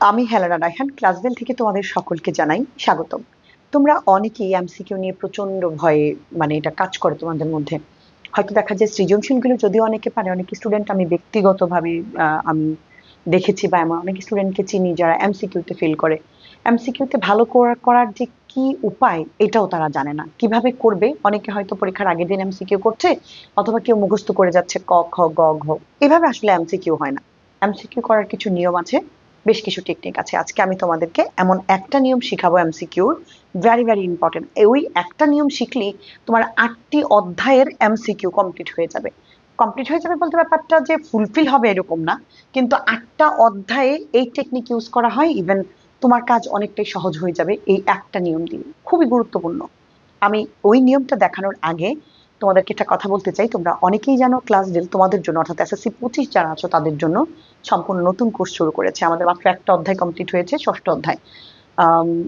আমি হেলেনা রায়হান, ক্লাসবেল থেকে তোমাদের সকলকে জানাই স্বাগতম। তোমরা অনেকেই এমসিকিউ নিয়ে প্রচন্ড ভয়ে, মানে এটা কাজ করে তোমাদের মধ্যে। হয়তো দেখা যায় সৃজনশীল গুলো যদিও অনেকে পারে, অনেক স্টুডেন্ট আমি ব্যক্তিগতভাবে আমি দেখেছি বা এমন অনেক স্টুডেন্টকে চিনি যারা এমসিকিউ তে ফেল করে। এমসিকিউ তে ভালো করার যে কি উপায় এটাও তারা জানে না কিভাবে করবে। অনেকে হয়তো পরীক্ষার আগের দিন এমসিকিউ করছে, অথবা কেউ মুখস্থ করে যাচ্ছে ক খ গ ঘ। এভাবে আসলে এমসিকিউ হয় না। এমসিকিউ করার কিছু নিয়ম আছে, বেশ কিছু টেকনিক আছে। আজকে আমি তোমাদেরকে এমন একটা নিয়ম শিখাবো এমসিকিউর, ভেরি ভেরি ইম্পর্টেন্ট। ওই একটা নিয়ম শিখলেই তোমার 8টি অধ্যায়ের এমসিকিউ কমপ্লিট হয়ে যাবে। কমপ্লিট হয়ে যাবে বলতে ব্যাপারটা যে ফুলফিল হবে এরকম না, কিন্তু 8টা অধ্যায়ে এই টেকনিক ইউজ করা হয়। ইভেন তোমার কাজ অনেকটাই সহজ হয়ে যাবে এই একটা নিয়ম দিয়ে। খুবই গুরুত্বপূর্ণ। আমি ওই নিয়মটা দেখানোর আগে তোমাদেরকে একটা কথা বলতে চাই। তোমরা অনেকেই জানো ক্লাস ডেল তোমাদের জন্য, অর্থাৎ এসএসসি 25 যারা আছো তাদের জন্য সম্পূর্ণ নতুন কোর্স শুরু করেছে। আমাদের মাত্র একটা অধ্যায় কমপ্লিট হয়েছে, ষষ্ঠ অধ্যায়।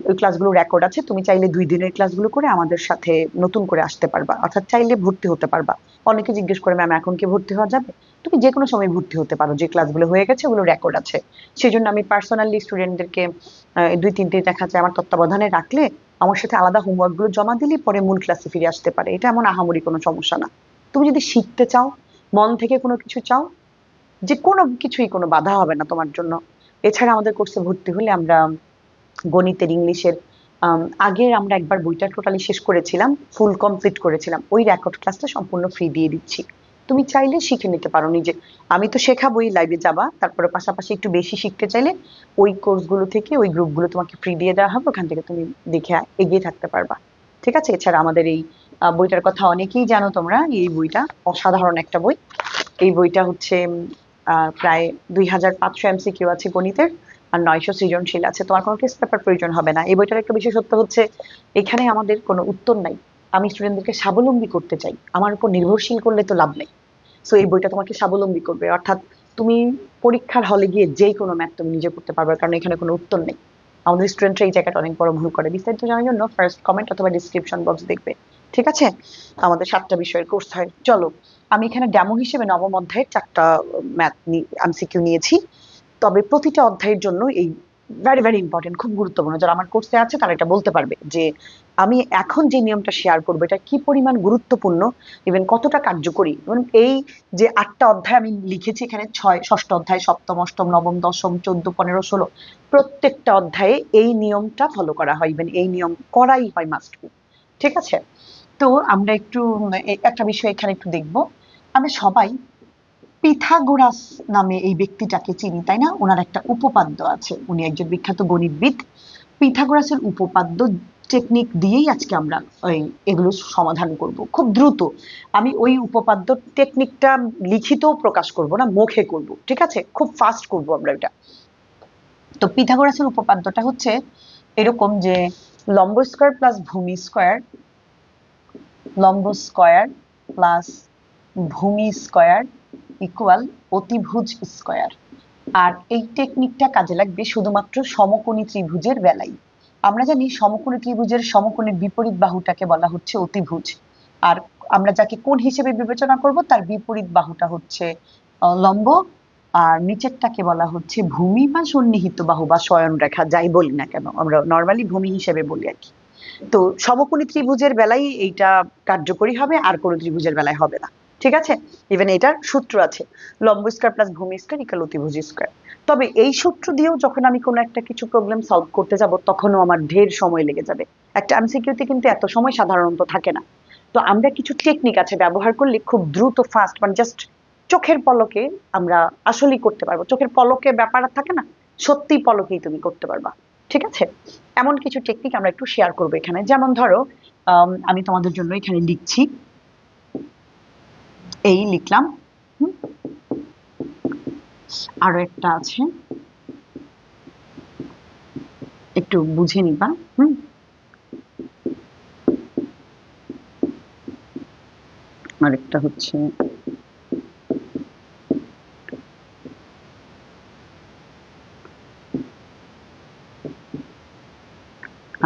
ওই ক্লাসগুলো রেকর্ড আছে, তুমি চাইলে 2 দিনের ক্লাসগুলো করে আমাদের সাথে নতুন করে আসতে পারবা, অর্থাৎ চাইলে ভর্তি হতে পারবা। অনেকে জিজ্ঞেস করে ম্যাম এখন কি ভর্তি হওয়া যাবে? তুমি যে কোনো সময় ভর্তি হতে পারো, যে ক্লাসগুলো হয়ে গেছে ওগুলো রেকর্ড আছে। সেই জন্য আমি পার্সোনালি স্টুডেন্টদেরকে 2-3 দিন দেখা যায় আমার তত্ত্বাবধানে রাখলে আমার সাথে আলাদা হোমওয়ার্ক গুলো জমা দিলে পরে মূল ক্লাসে ফিরে আসতে পারে। এটা এমন আহামরি কোনো সমস্যা না। তুমি যদি শিখতে চাও, মন থেকে কোনো কিছু চাও, যে কোনো কিছুই কোনো বাধা হবে না তোমার জন্য। এছাড়া আমাদের কোর্সে ভর্তি হলে আমরা গণিতের, ইংলিশের আগের আমরা একবার বইটা টোটালি শেষ করেছিলাম, ফুল কমপ্লিট করেছিলাম, ওই রেকর্ড ক্লাসটা সম্পূর্ণ ফ্রি দিয়ে দিচ্ছি। তুমি চাইলে শিখে নিতে পারো নিজে। আমি তো শেখাবোই, লাইভে যাবা, তারপরে পাশাপাশি একটু বেশি শিখতে চাইলে ওই কোর্সগুলো থেকে, ওই গ্রুপগুলো তোমাকে ফ্রি দিয়ে দেওয়া হবে, ওখান থেকে তুমি দেখে এগিয়ে থাকতে পারবা। ঠিক আছে? এছাড়া আমাদের এই বইটার কথা অনেকেই জানো তোমরা। এই বইটা অসাধারণ একটা বই। এই বইটা হচ্ছে প্রায় 2500 এমসিকিউ আছে গণিতের, আর 900 সৃজনশীল আছে। তোমার কোনো টেস্ট পেপার প্রয়োজন হবে না। এই বইটার একটা বিশেষত্ব হচ্ছে এখানে আমাদের কোনো উত্তর নাই। আমি স্টুডেন্টদেরকে স্বাবলম্বী করতে চাই, আমার উপর নির্ভরশীল করলে তো লাভ নেই। সো এই বইটা তোমাকে স্বাবলম্বী করবে, অর্থাৎ তুমি পরীক্ষার হলে গিয়ে যে কোনো ম্যাথ তুমি নিজে করতে পারবে, কারণ এখানে কোনো উত্তর নেই। আমাদের স্টুডেন্টরা এই জায়গাটা অনেক বড় ভুল করে। বিস্তারিত জানার জন্য ফার্স্ট কমেন্ট অথবা ডিসক্রিপশন বক্স দেখবে। ঠিক আছে? আমাদের 7টা বিষয়ের কোর্স হয়। চলো, আমি এখানে ডেমো হিসেবে নবম অধ্যায়ের 4টা ম্যাথ এমসিকিউ নিয়েছি। তবে প্রতিটা অধ্যায়ের জন্য এই ভেরি ভেরি ইম্পর্টেন্ট, খুব গুরুত্বপূর্ণ। যারা আমার কোর্সে আছে তারা এটা বলতে পারবে যে আমি এখন যে নিয়মটা শেয়ার করবো এটা কি পরিমাণ গুরুত্বপূর্ণ, ইভেন কতটা কার্যকরী। এবং এই যে 8টা অধ্যায় আমি লিখেছি এখানে, ষষ্ঠ অধ্যায়, সপ্তম, অষ্টম, নবম, দশম, 14, 15, 16, প্রত্যেকটা অধ্যায়ে এই নিয়মটা ফলো করা হয়, ইভেন এই নিয়ম করাই হয়, মাস্ট বি। ঠিক আছে? তো আমরা একটু একটা বিষয় এখানে একটু দেখবো। আমরা সবাই পিথাগোরাস নামে এই ব্যক্তিটাকে চিনি, তাই না? ওনার একটা উপপাদ্য আছে, উনি একজন বিখ্যাত গণিতবিদ। পিথাগোরাসের উপপাদ্য টেকনিক দিয়েই আজকে আমরা ওই এগুলো সমাধান করব খুব দ্রুত। আমি ওই উপপাদ্য টেকনিকটা লিখিতও প্রকাশ করব না, মুখে করব। ঠিক আছে? খুব ফাস্ট করব আমরা এটা। তো পিথাগোরাসের উপপাদ্যটা হচ্ছে এরকম যে লম্ব স্কয়ার প্লাস ভূমি স্কয়ার, লম্ব স্কয়ার প্লাস ভূমি স্কয়ার ইকুয়াল অতিভুজ স্কয়ার। আর এই টেকনিকটা কাজে লাগবে শুধুমাত্র সমকোণী ত্রিভুজের বেলায়। আমরা জানি সমকোণী ত্রিভুজের সমকোণের বিপরীত বাহুটাকে বলা হচ্ছে অতিভুজ। আর আমরা যাকে কোণ হিসেবে বিবেচনা করব তার বিপরীত বাহুটা হচ্ছে লম্ব। আর নিচেরটাকে বলা হচ্ছে ভূমি বা সন্নিহিত বাহু বা শয়নরেখা, যাই বলি না কেন, আমরা নর্মালি ভূমি হিসেবে বলি আর কি। তো সমকোণী ত্রিভুজের বেলায় এইটা কার্যকরী হবে, আর কোনো ত্রিভুজের বেলায় হবে না। ঠিক আছে? ইভেন এটার সূত্র আছে, লম্ব স্কয়ার প্লাস ভূমি স্কয়ার ইকুয়াল অতিভুজ স্কয়ার। তবে এই সূত্র দিয়েও যখন আমি কোনো একটা কিছু প্রবলেম সলভ করতে যাব তখনও আমার ঢের সময় লেগে যাবে। একটা এমসিকিউতে কিন্তু এত সময় সাধারণত থাকে না। তো আমরা কিছু টেকনিক আছে ব্যবহার করলে খুব দ্রুত, ফাস্ট, মানে জাস্ট চোখের পলকে আমরা আসলেই করতে পারবো। চোখের পলকে ব্যাপার থাকে না, সত্যি পলকেই তুমি করতে পারবা। ঠিক আছে? এমন কিছু টেকনিক আমরা একটু শেয়ার করবো এখানে। যেমন ধরো, আমি তোমাদের জন্য এখানে লিখছি, এই লিখলাম। আরো একটা আছে, একটু বুঝে নিবা। আরেকটা হচ্ছে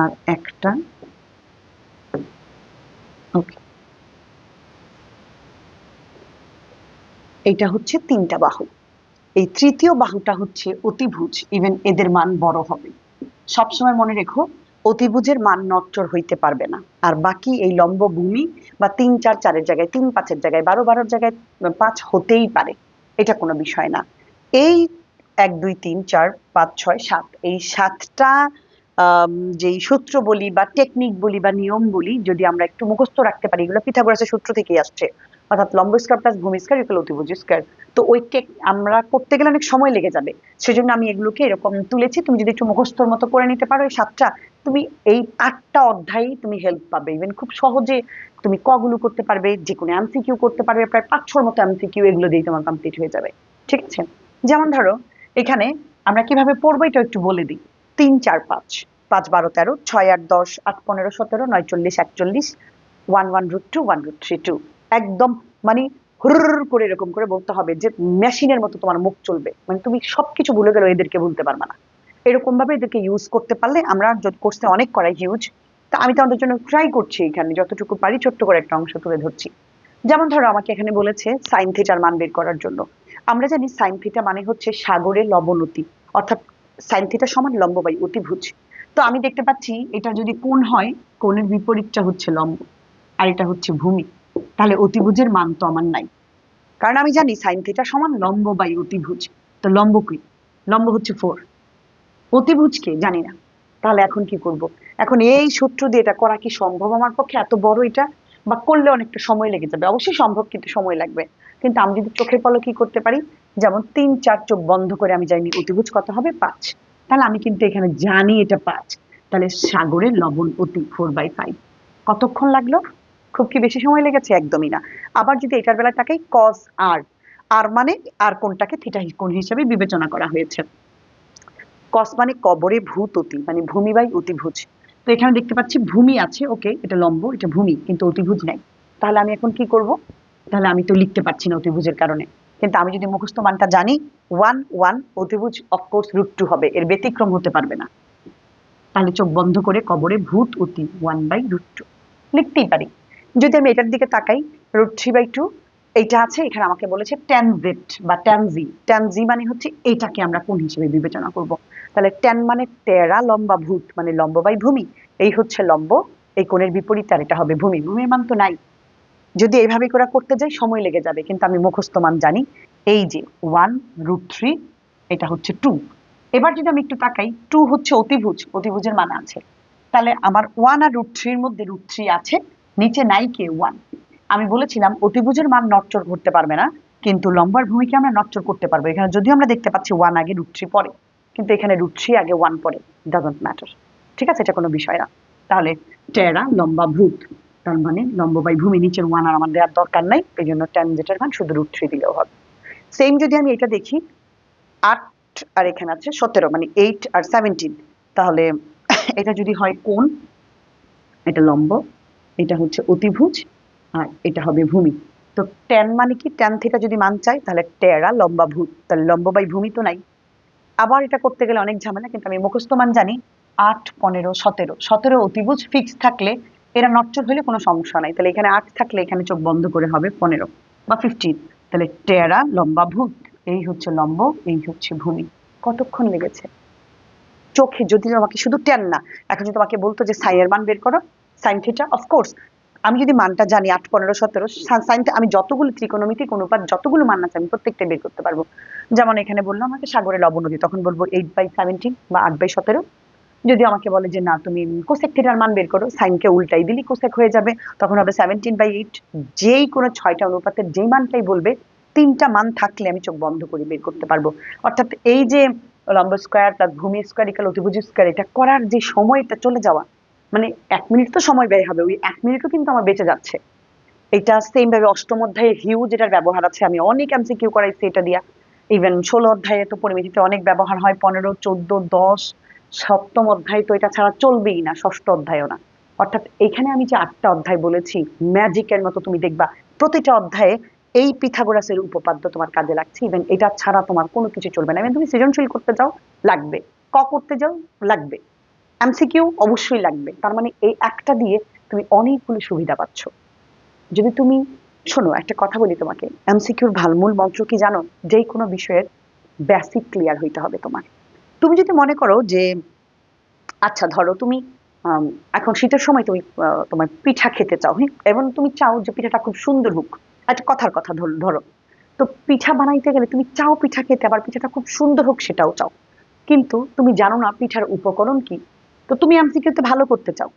আর একটা, ওকে, এটা হচ্ছে 3টা বাহু। এই তৃতীয় বাহুটা হচ্ছে অতিভুজ, ইভেন এদের মান বড় হবে। সবসময় মনে রেখো, অতিভুজের মান নটচর হইতে পারবে না। আর বাকি এই লম্ব ভূমি বা 3 4 4-এর জায়গায় 3 5-এর জায়গায় 12 12-এর জায়গায় 5 হতেই পারে, এটা কোনো বিষয় না। এই 1 2 3 4 5 6 7 এই 7টা যেই সূত্র বলি বা টেকনিক বলি বা নিয়ম বলি, যদি আমরা একটু মুখস্থ রাখতে পারি, এগুলো পিথাগোরাসের সূত্র থেকেই আসছে, অর্থাৎ লম্ব স্কয়ার প্লাস ভূমি স্কয়ার ইকুয়াল অতিভুজ স্কয়ার। তো ওই আমরা করতে গেলে অনেক সময় লেগে যাবে, সেজন্য আমি এগুলোকে এরকম তুলেছি। তুমি যদি একটু মুখস্থর মতো করে নিতে পারো এই 7টা, তুমি এই 8টা অধ্যায়ে তুমি হেল্প পাবে। ইভেন খুব সহজে তুমি কগুলো করতে পারবে, যে কোনো এমসিকিউ করতে পারবে, প্রায় 5-6 মতো এমসিকিউ এগুলো দিয়ে তোমার কমপ্লিট হয়ে যাবে। ঠিক আছে? যেমন ধরো এখানে আমরা কিভাবে পড়বো এটা একটু বলে দিই। 3 4 5, 5 12 13, 6 8 10, 8 15 17, 9 40 41, 1 1 √2, 1 √3 2। একদম মানে হুরর করে এরকম করে বলতে হবে যে মেশিনের মতো তোমার মুখ চলবে, মানে তুমি সবকিছু ভুলে গেলে এদেরকে ভুলতে পারবে না। এরকম ভাবে এদেরকে ইউজ করতে পারলে, আমরা কোর্সে অনেক করাই হিউজ, তা আমি তোমাদের জন্য ট্রাই করছি এখানে যতটুকু পারি ছোট্ট করে একটা অংশ তুলে ধরছি। যেমন ধরো আমাকে এখানে বলেছে সাইন থিটার মান বের করার জন্য। আমরা জানি সাইন থিটা মানে হচ্ছে সাগরের লবণতি, অর্থাৎ সাইন থিটা সমান লম্ব বাই অতিভুজ। তো আমি দেখতে পাচ্ছি এটা যদি কোণ হয়, কোণের বিপরীতটা হচ্ছে লম্ব, আর এটা হচ্ছে ভূমি, তাহলে অতিভুজের মান তো আমার নাই, কারণ আমি জানি সাইন থিটা সমান লম্ব বাই অতিভুজ। তো লম্ব কি? লম্ব হচ্ছে 4, অতিভুজকে জানি না। তাহলে এখন কি করব? এখন এই সূত্র দিয়ে এটা করা কি সম্ভব আমার পক্ষে? এত বড় এটা, বা করলে অনেকটা সময় লেগে যাবে। অবশ্যই সম্ভব, কিন্তু সময় লাগবে। কিন্তু আমি যদি চোখের পলকে কি করতে পারি, যেমন 3 4 চোখ বন্ধ করে আমি জানি অতিভুজ কত হবে 5, তাহলে আমি কিন্তু এখানে জানি এটা 5। তাহলে সাগরের লবণ অতি 4/5। কতক্ষণ লাগলো? খুব কি বেশি সময় লেগেছে? একদমই না। আবার যদি এটার বেলায় তাকাই, কস আর, আর মানে আর কোনটাকে থিটা কোণ হিসেবে বিবেচনা করা হয়েছে। কস মানে কবরে ভূত অতি, মানে ভূমি বাই অতিভুজ। তো এখানে দেখতে পাচ্ছি ভূমি আছে, ওকে, এটা লম্ব, এটা ভূমি, কিন্তু অতিভুজ নাই। তাহলে আমি এখন কি করব? তাহলে আমি তো লিখতে পারছি না অতিভুজের কারণে। কিন্তু আমি যদি মুখস্থ মানটা জানি, 1 1 অতিভুজ অফকোর্স √2 হবে, এর ব্যতিক্রম হতে পারবে না। তাহলে চোখ বন্ধ করে কবরে ভূত অতি 1/√2 লিখতেই পারি। যদি আমি এটার দিকে তাকাই, √3/2 এইটা আছে, এখানে আমাকে বলেছে tan z বা tan z। tan z মানে হচ্ছে এটাকে আমরা কোণ হিসেবে বিবেচনা করব। তাহলে tan মানে টেরা লম্বা ভূত, মানে লম্ব বাই ভূমি, এই হচ্ছে লম্ব, এই কোণের বিপরীত, আর এটা হবে ভূমি। ভূমির মান তো নাই। যদি এইভাবে করে করতে যাই সময় লেগে যাবে, কিন্তু আমি মুখস্থ মান জানি। এই যে 1 √3, এটা হচ্ছে 2। এবার যদি আমি একটু তাকাই, 2 হচ্ছে অতিভুজ, অতিভুজের মান আছে। তাহলে আমার 1 আর √3 মধ্যে √3 আছে, নিচে নাই কে 1। আমি বলেছিলাম অতিভুজের মান নটচর করতে পারবে না, কিন্তু লম্বার ভূমিকে আমরা নটচর করতে পারবো। এখানে যদিও আমরা দেখতে পাচ্ছি 1 আগে √3 পরে, কিন্তু এখানে √3 আগে 1 পরে, ডাজন্ট ম্যাটার। ঠিক আছে, এটা কোনো বিষয় না। তাহলে টেরা লম্বা ভূত, তার মানে লম্ব বাই ভূমি, নিচের 1 আর আমার দেওয়ার দরকার নাই, এই জন্য tan যেটার মান শুধু √3 দিলেও হবে। সেম যদি আমি এটা দেখি, 8 আর এখানে আছে 17, মানে 8 আর 17, তাহলে এটা যদি হয় কোণ, এটা লম্ব, এটা হচ্ছে অতিভুজ, আর এটা হবে ভূমি। তো tan মানে কি? tan থিটা যদি মান চাই, তাহলে টেরা লম্বা ভূত, তাহলে লম্ব বাই ভূমি তো নাই। আবার এটা করতে গেলে অনেক ঝামেলা, কিন্তু আমি মুখস্থ মান জানি। 8 15 17, 17 অতিভুজ ফিক্স থাকলে, এরা নটচর হলে কোনো সমস্যা নাই। তাহলে এখানে 8 থাকলে এখানে চোখ বন্ধ করে হবে 15 বা 15। তাহলে টেরা লম্বা ভূত, এই হচ্ছে লম্ব, এই হচ্ছে ভূমি। কতক্ষণ লেগেছে? চোখে যদি আমাকে শুধু ট্যান না, এখন যদি তোমাকে বলতো যে সাইনের মান বের করো, সাইন থিটা, অফকোর্স আমি যদি মানটা জানি 8 15 17, সাইন আমি যতগুলো ত্রিকোণমিতিক অনুপাত যতগুলো মান আছে আমি প্রত্যেকটা বের করতে পারবো। যেমন এখানে বললাম আমাকে সাগরে লবণ নদী, তখন বলবো 8/17 বা 8/17। যদি আমাকে বলে যে না তুমি কোসেক থিটার মান বের করো, সাইনকে উল্টাই দিলি কোসেক হয়ে যাবে, তখন হবে 17/8। যেই কোনো 6টা অনুপাতের যেই মানটাই বলবে, 3টা মান থাকলে আমি চোখ বন্ধ করে বের করতে পারবো। অর্থাৎ এই যে লম্ব স্কয়ার প্লাস ভূমি স্কয়ার ইকুয়াল অতিভুজ স্কয়ার, এটা করার যে সময়টা চলে যাওয়া, মানে 1 মিনিট তো সময় ব্যয় হবে, ওই 1 মিনিটও কিন্তু আমার বেঁচে যাচ্ছে। এটা সেম ভাবে অষ্টম অধ্যায়ে হিউজ এটার ব্যবহার আছে, আমি অনেক এমসিকিউ করাইছি এটা দিয়া। ইভেন 16 অধ্যায়ে তো পরিমিতিতে অনেক ব্যবহার হয়, 15 14 10। সপ্তম অধ্যায় তো এটা ছাড়া চলবেই না, ষষ্ঠ অধ্যায়ও না। অর্থাৎ এখানে আমি যে 8টা অধ্যায় বলেছি, ম্যাজিকের মতো তুমি দেখবা প্রতিটা অধ্যায়ে এই পিথাগোরাসের উপপাদ্য তোমার কাজে লাগছে। ইভেন এটা ছাড়া তোমার কোনো কিছু চলবে না। তুমি সৃজনশীল করতে যাও, লাগবে। করতে যাও, লাগবে। এমসিকিউ অবশ্যই লাগবে। তার মানে এই একটা দিয়ে তুমি অনেকগুলো সুবিধা পাচ্ছ। যদি তুমি শোনো, একটা কথা বলি তোমাকে, এমসিকিউর মূল মন্ত্র কি জানো? যেই কোনো বিষয়ের বেসিক ক্লিয়ার হইতে হবে তোমার। তুমি যদি মনে করো যে আচ্ছা ধরো তুমি এখন শীতের সময় তুমি তোমার পিঠা খেতে চাও, হ্যাঁ, এবং তুমি চাও যে পিঠাটা খুব সুন্দর হোক। একটা কথার কথা ধরো ধরো, তো পিঠা বানাইতে গেলে তুমি চাও পিঠা খেতে, আবার পিঠাটা খুব সুন্দর হোক সেটাও চাও, কিন্তু তুমি জানো না পিঠার উপকরণ কি। তো তুমি এমসিকিউতে ভালো করতে চাও,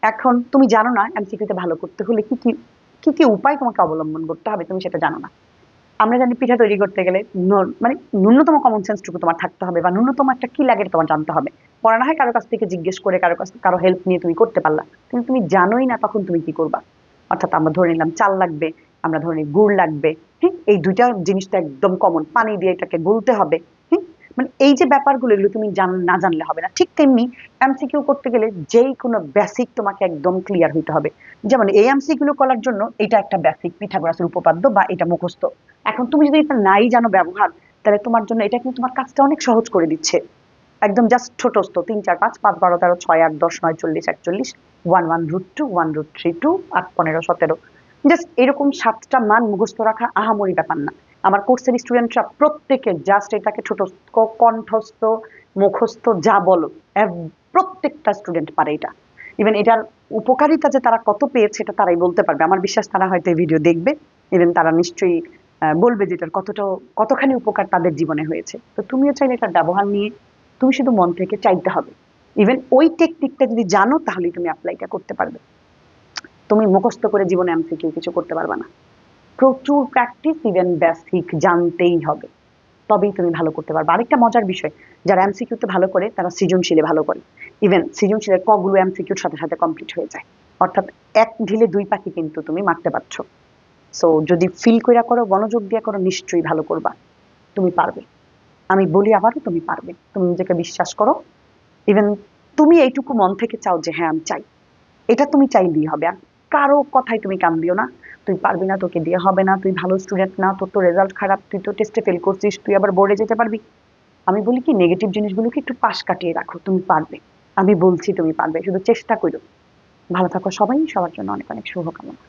এখন তুমি জানো না এমসিকিউতে ভালো করতে হলে কি কি কি কি উপায় তোমাকে অবলম্বন করতে হবে, তুমি সেটা জানো না। আমরা জানি পিঠা তৈরি করতে গেলে মানে ন্যূনতম কমন সেন্সটুকু তোমার থাকতে হবে, বা ন্যূনতম একটা কি লাগে তোমার জানতে হবে। পড়া না হয় কারো কাছ থেকে জিজ্ঞেস করে, কারো হেল্প নিয়ে তুমি করতে পারলা, কিন্তু তুমি জানোই না তখন তুমি কি করবা। অর্থাৎ আমরা ধরে নিলাম চাল লাগবে, আমরা ধরে নিই গুড় লাগবে, হ্যাঁ, এই দুইটা জিনিসটা একদম কমন, পানি দিয়ে এটাকে গুলতে হবে, হ্যাঁ। মানে এই যে ব্যাপারগুলো এগুলো তুমি না জানলে হবে না। ঠিক তেমনি এমসিকিউ করতে গেলে যেই কোনো বেসিক তোমাকে একদম ক্লিয়ার হইতে হবে। যেমন এই এমসিকিউ করার জন্য এটা একটা বেসিক পিথাগোরাসের উপপাদ্য বা এটা মুখস্থ। এখন তুমি যদি এটা নাই জানো ব্যবহার, তাহলে তোমার জন্য এটা কিন্তু তোমার কাজটা অনেক সহজ করে দিচ্ছে। একদম জাস্ট ছোটস্থ 3 4 5 5 12 13 6 8 10 9 40 41 1 1 √2 1 √3 2 8 15 17, জাস্ট এরকম 7টা মান মুখস্থ রাখা আহামরি ব্যাপার না। আমার কোর্সের স্টুডেন্টরা প্রত্যেকে জাস্ট এটাকে ছোটস্থ, কণ্ঠস্থ, মুখস্থ যা বলো, প্রত্যেকটা স্টুডেন্ট পারে এটা। ইভেন এটার উপকারিতা যে তারা কত পেয়েছে এটা তারাই বলতে পারবে। আমার বিশ্বাস তারা হয়তো এই ভিডিও দেখবে, ইভেন তারা নিশ্চয়ই বলবে যে এটার কতখানি উপকার তাদের জীবনে হয়েছে। তো তুমিও চাইলে এটার ব্যবহার নিয়ে তুমি শুধু মন থেকে চাইতে হবে। ইভেন ওই টেকনিকটা যদি জানো তাহলেই তুমি অ্যাপ্লাইটা করতে পারবে। তুমি মুখস্থ করে জীবনে এমসিকিউ কিছু করতে পারবে না। প্রচুর প্র্যাকটিস, ইভেন বেসিক জানতেই হবে, তবেই তুমি ভালো করতে পারবে। আরেকটা মজার বিষয়, যারা এমসিকিউতে ভালো করে তারা সৃজনশীলে ভালো করে। ইভেন সৃজনশীলের কগুলো এমসিকিউর সাথে সাথে কমপ্লিট হয়ে যায়। অর্থাৎ এক ঢিলে দুই পাখি কিন্তু তুমি মারতে পারছো। সো যদি ফিল কইরা করো, মনোযোগ দিয়ে করো, নিশ্চয়ই ভালো করবা, তুমি পারবে। আমি বলি আবারও, তুমি পারবে। তুমি নিজেকে বিশ্বাস করো। ইভেন তুমি এইটুকু মন থেকে চাও যে হ্যাঁ আমি চাই, এটা তুমি চাইলেই হবে। আর কারো কথায় তুমি কান দিও না, তুই পারবি না, তোকে দিয়ে হবে না, তুই ভালো স্টুডেন্ট না, তোর তো রেজাল্ট খারাপ, তুই তো টেস্টে ফেল করছিস, তুই আবার বোর্ডে যেতে পারবি। আমি বলি কি, নেগেটিভ জিনিসগুলোকে একটু পাশ কাটিয়ে রাখো, তুমি পারবে। আমি বলছি তুমি পারবে, শুধু চেষ্টা করো। ভালো থাকো সবাই, সবার জন্য অনেক অনেক শুভকামনা।